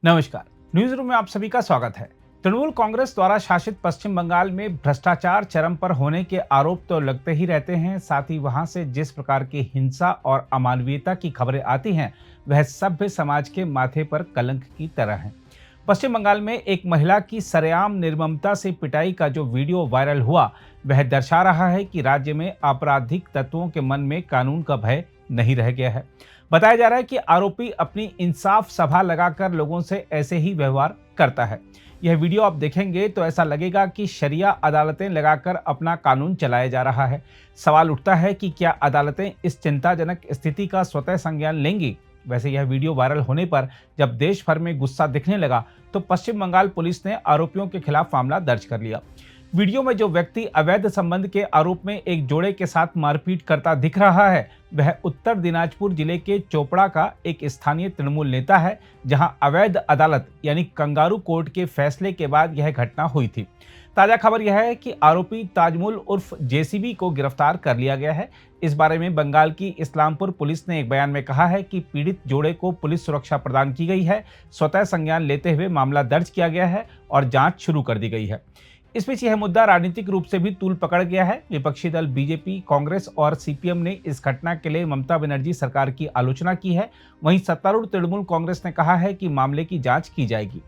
नमस्कार। News room में आप सभी का स्वागत है। तृणमूल कांग्रेस द्वारा शासित पश्चिम बंगाल में भ्रष्टाचार चरम पर होने के आरोप तो लगते ही रहते हैं, साथ ही वहां से जिस प्रकार की हिंसा और अमानवीयता की खबरें आती हैं वह सभ्य समाज के माथे पर कलंक की तरह है। पश्चिम बंगाल में एक महिला की सरेआम निर्ममता से पिटाई का जो वीडियो वायरल हुआ वह दर्शा रहा है कि राज्य में आपराधिक तत्वों के मन में कानून का भय नहीं रह गया है। बताया जा रहा है कि आरोपी अपनी इंसाफ सभा लगाकर लोगों से ऐसे ही व्यवहार करता है। यह वीडियो आप देखेंगे तो ऐसा लगेगा कि शरिया अदालतें लगाकर अपना कानून चलाया जा रहा है। सवाल उठता है कि क्या अदालतें इस चिंताजनक स्थिति का स्वतः संज्ञान लेंगी। वैसे यह वीडियो वायरल होने पर जब देश भर में गुस्सा दिखने लगा तो पश्चिम बंगाल पुलिस ने आरोपियों के खिलाफ मामला दर्ज कर लिया। वीडियो में जो व्यक्ति अवैध संबंध के आरोप में एक जोड़े के साथ मारपीट करता दिख रहा है वह उत्तर दिनाजपुर जिले के चोपड़ा का एक स्थानीय तृणमूल नेता है, जहां अवैध अदालत यानी कंगारू कोर्ट के फैसले के बाद यह घटना हुई थी। ताजा खबर यह है कि आरोपी ताजमुल उर्फ जेसीबी को गिरफ्तार कर लिया गया है। इस बारे में बंगाल की इस्लामपुर पुलिस ने एक बयान में कहा है कि पीड़ित जोड़े को पुलिस सुरक्षा प्रदान की गई है, स्वतः संज्ञान लेते हुए मामला दर्ज किया गया है और जांच शुरू कर दी गई है। इस बीच यह मुद्दा राजनीतिक रूप से भी तूल पकड़ गया है। विपक्षी दल बीजेपी, कांग्रेस और सीपीएम ने इस घटना के लिए ममता बनर्जी सरकार की आलोचना की है। वहीं सत्तारूढ़ तृणमूल कांग्रेस ने कहा है कि मामले की जांच की जाएगी।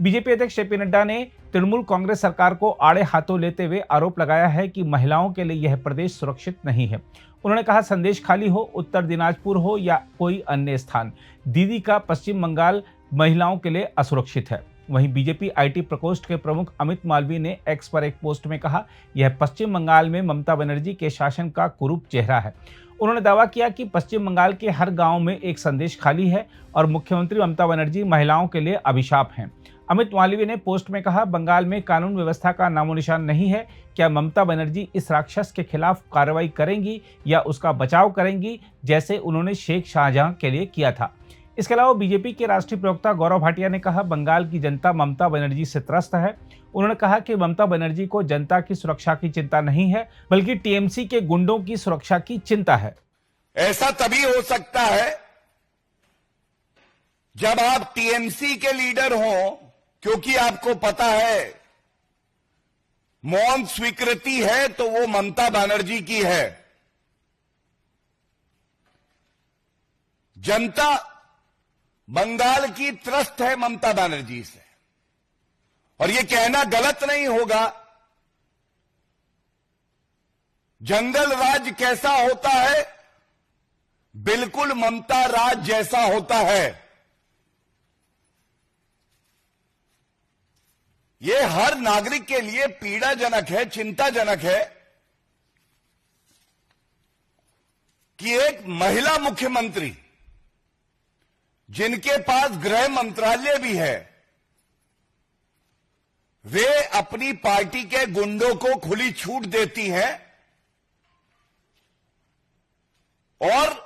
बीजेपी अध्यक्ष जेपी नड्डा ने तृणमूल कांग्रेस सरकार को आड़े हाथों लेते हुए आरोप लगाया है कि महिलाओं के लिए यह प्रदेश सुरक्षित नहीं है। उन्होंने कहा, संदेश खाली हो, उत्तर दिनाजपुर हो या कोई अन्य स्थान, दीदी का पश्चिम बंगाल महिलाओं के लिए असुरक्षित है। वहीं बीजेपी आईटी प्रकोष्ठ के प्रमुख अमित मालवीय ने एक्स पर एक पोस्ट में कहा, यह पश्चिम बंगाल में ममता बनर्जी के शासन का कुरूप चेहरा है। उन्होंने दावा किया कि पश्चिम बंगाल के हर गांव में एक संदेश खाली है और मुख्यमंत्री ममता बनर्जी महिलाओं के लिए अभिशाप हैं। अमित मालवीय ने पोस्ट में कहा, बंगाल में कानून व्यवस्था का नामो निशान नहीं है। क्या ममता बनर्जी इस राक्षस के खिलाफ कार्रवाई करेंगी या उसका बचाव करेंगी, जैसे उन्होंने शेख शाहजहां के लिए किया था। इसके अलावा बीजेपी के राष्ट्रीय प्रवक्ता गौरव भाटिया ने कहा, बंगाल की जनता ममता बनर्जी से त्रस्त है। उन्होंने कहा कि ममता बनर्जी को जनता की सुरक्षा की चिंता नहीं है, बल्कि टीएमसी के गुंडों की सुरक्षा की चिंता है। ऐसा तभी हो सकता है जब आप टीएमसी के लीडर हों, क्योंकि आपको पता है मौन स्वीकृति है तो वो ममता बनर्जी की है। जनता बंगाल की त्रस्त है ममता बनर्जी से, और यह कहना गलत नहीं होगा। जंगल राज कैसा होता है? बिल्कुल ममता राज जैसा होता है। यह हर नागरिक के लिए पीड़ाजनक है, चिंताजनक है कि एक महिला मुख्यमंत्री जिनके पास गृह मंत्रालय भी है, वे अपनी पार्टी के गुंडों को खुली छूट देती हैं और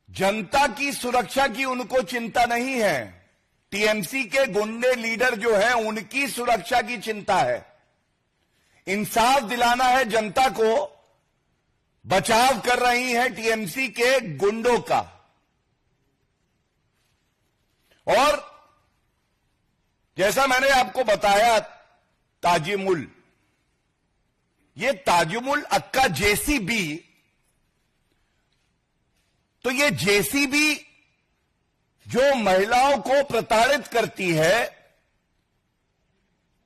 जनता की सुरक्षा की उनको चिंता नहीं है। टीएमसी के गुंडे लीडर जो हैं उनकी सुरक्षा की चिंता है। इंसाफ दिलाना है जनता को, बचाव कर रही है टीएमसी के गुंडों का। और जैसा मैंने आपको बताया, ताजमुल, ये ताजमुल अक्का जेसीबी, तो ये जेसीबी जो महिलाओं को प्रताड़ित करती है,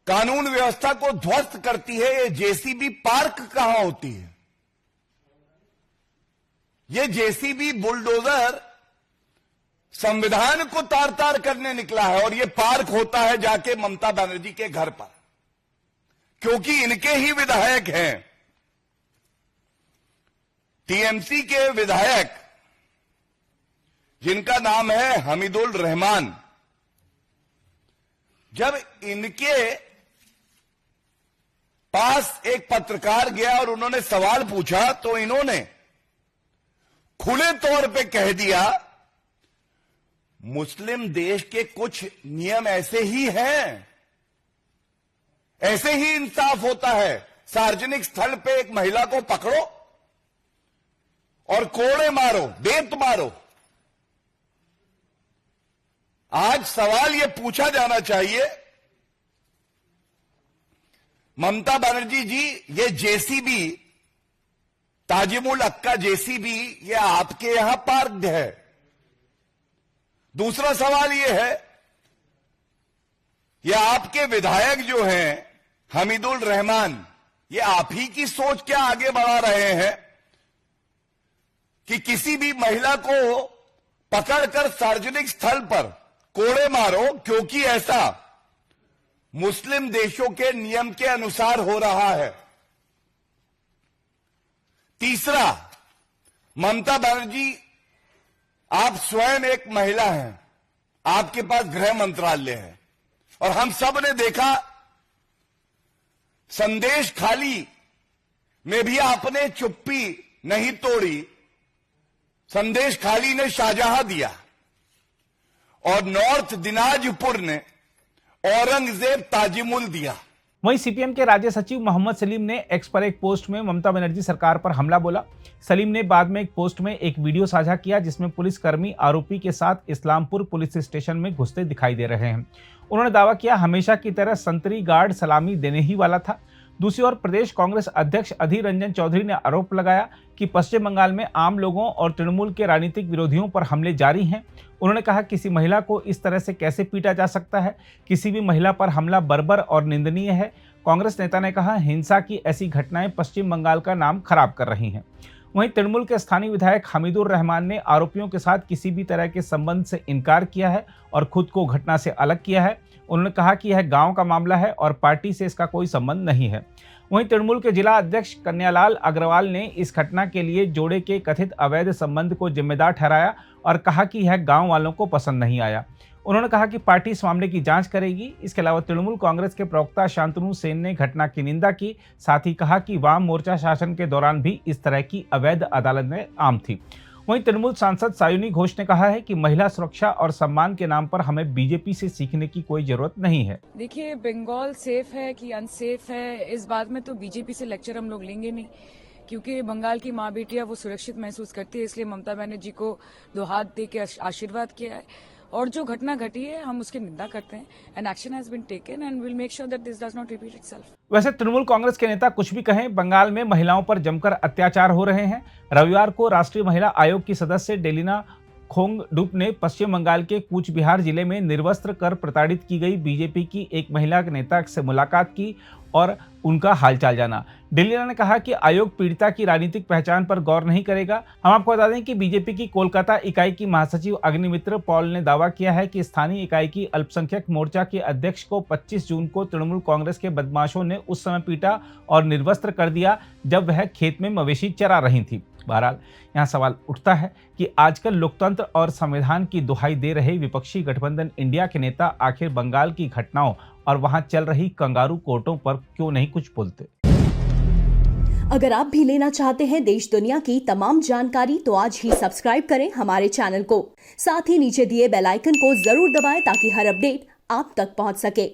कानून व्यवस्था को ध्वस्त करती है, ये जेसीबी पार्क कहां होती है? ये जेसीबी बुलडोजर संविधान को तार तार करने निकला है और यह पार्क होता है जाके ममता बनर्जी के घर पर, क्योंकि इनके ही विधायक हैं। टीएमसी के विधायक जिनका नाम है हमीदुल रहमान, जब इनके पास एक पत्रकार गया और उन्होंने सवाल पूछा तो इन्होंने खुले तौर पे कह दिया, मुस्लिम देश के कुछ नियम ऐसे ही हैं, ऐसे ही इंसाफ होता है। सार्वजनिक स्थल पे एक महिला को पकड़ो और कोड़े मारो, बेत मारो, आज सवाल यह पूछा जाना चाहिए, ममता बनर्जी जी, ये जेसीबी, ताजिमुल अक्का जेसीबी, ये आपके यहां पार्क्ड है। दूसरा सवाल यह है, ये आपके विधायक जो हैं हमीदुल रहमान, ये आप ही की सोच क्या आगे बढ़ा रहे हैं कि किसी भी महिला को पकड़कर सार्वजनिक स्थल पर कोड़े मारो, क्योंकि ऐसा मुस्लिम देशों के नियम के अनुसार हो रहा है। तीसरा, ममता बनर्जी, आप स्वयं एक महिला हैं, आपके पास गृह मंत्रालय है, और हम सब ने देखा संदेश खाली में भी आपने चुप्पी नहीं तोड़ी। संदेश खाली ने शाहजहां दिया और नॉर्थ दिनाजपुर ने औरंगजेब ताजिमुल दिया। वहीं सीपीएम के राज्य सचिव मोहम्मद सलीम ने एक्स पर एक पोस्ट में ममता बनर्जी सरकार पर हमला बोला। सलीम ने बाद में एक पोस्ट में एक वीडियो साझा किया जिसमें पुलिसकर्मी आरोपी के साथ इस्लामपुर पुलिस स्टेशन में घुसते दिखाई दे रहे हैं। उन्होंने दावा किया, हमेशा की तरह संतरी गार्ड सलामी देने ही वाला था। दूसरी ओर प्रदेश कांग्रेस अध्यक्ष अधीर रंजन चौधरी ने आरोप लगाया कि पश्चिम बंगाल में आम लोगों और तृणमूल के राजनीतिक विरोधियों पर हमले जारी हैं। उन्होंने कहा, किसी महिला को इस तरह से कैसे पीटा जा सकता है? किसी भी महिला पर हमला बर्बर और निंदनीय है। कांग्रेस नेता ने कहा, हिंसा की ऐसी घटनाएं पश्चिम बंगाल का नाम खराब कर रही हैं। वहीं तृणमूल के स्थानीय विधायक हमीदुर रहमान ने आरोपियों के साथ किसी भी तरह के संबंध से इनकार किया है और खुद को घटना से अलग किया है। उन्होंने कहा कि यह गांव का मामला है और पार्टी से इसका कोई संबंध नहीं है। वहीं तृणमूल के जिला अध्यक्ष कन्यालाल अग्रवाल ने इस घटना के लिए जोड़े के कथित अवैध संबंध को जिम्मेदार ठहराया और कहा कि यह गांव वालों को पसंद नहीं आया। उन्होंने कहा कि पार्टी इस मामले की जांच करेगी। इसके अलावा तृणमूल कांग्रेस के प्रवक्ता शांतनु सेन ने घटना की निंदा की, साथ ही कहा कि वाम मोर्चा शासन के दौरान भी इस तरह की अवैध अदालतें आम थी। वहीं तृणमूल सांसद सायुनी घोष ने कहा है कि महिला सुरक्षा और सम्मान के नाम पर हमें बीजेपी से सीखने की कोई जरूरत नहीं है। देखिए, बंगाल सेफ है कि अनसेफ है, इस बात में तो बीजेपी से लेक्चर हम लोग लेंगे नहीं, क्योंकि बंगाल की माँ बेटियां वो सुरक्षित महसूस करती है। इसलिए ममता बनर्जी को 2 हाथ दे के आशीर्वाद किया है, और जो घटना घटी है हम उसकी निंदा करते हैं। And action has been taken and will make sure that this does not repeat itself. वैसे तृणमूल कांग्रेस के नेता कुछ भी कहें, बंगाल में महिलाओं पर जमकर अत्याचार हो रहे हैं। रविवार को राष्ट्रीय महिला आयोग की सदस्य डेलिना खोंगडुप ने पश्चिम बंगाल के कूच बिहार जिले में निर्वस्त्र कर प्रताड़ित की गई बीजेपी की एक महिला नेता से मुलाकात की और उनका हालचाल जाना। डेलिना ने कहा कि आयोग पीड़िता की राजनीतिक पहचान पर गौर नहीं करेगा। हम आपको बता दें कि बीजेपी की कोलकाता इकाई की महासचिव अग्निमित्र पॉल ने दावा किया है कि स्थानीय इकाई की अल्पसंख्यक मोर्चा के अध्यक्ष को 25 जून को तृणमूल कांग्रेस के बदमाशों ने उस समय पीटा और निर्वस्त्र कर दिया जब वह खेत में मवेशी चरा रही थी। बहरहाल यहाँ सवाल उठता है कि आजकल लोकतंत्र और संविधान की दुहाई दे रहे विपक्षी गठबंधन इंडिया के नेता आखिर बंगाल की घटनाओं और वहां चल रही कंगारू कोर्टों पर क्यों नहीं कुछ बोलते। अगर आप भी लेना चाहते हैं देश दुनिया की तमाम जानकारी तो आज ही सब्सक्राइब करें हमारे चैनल को। साथ ही नीचे दिए बेल आइकन को जरूर दबाएं ताकि हर अपडेट आप तक पहुंच सके।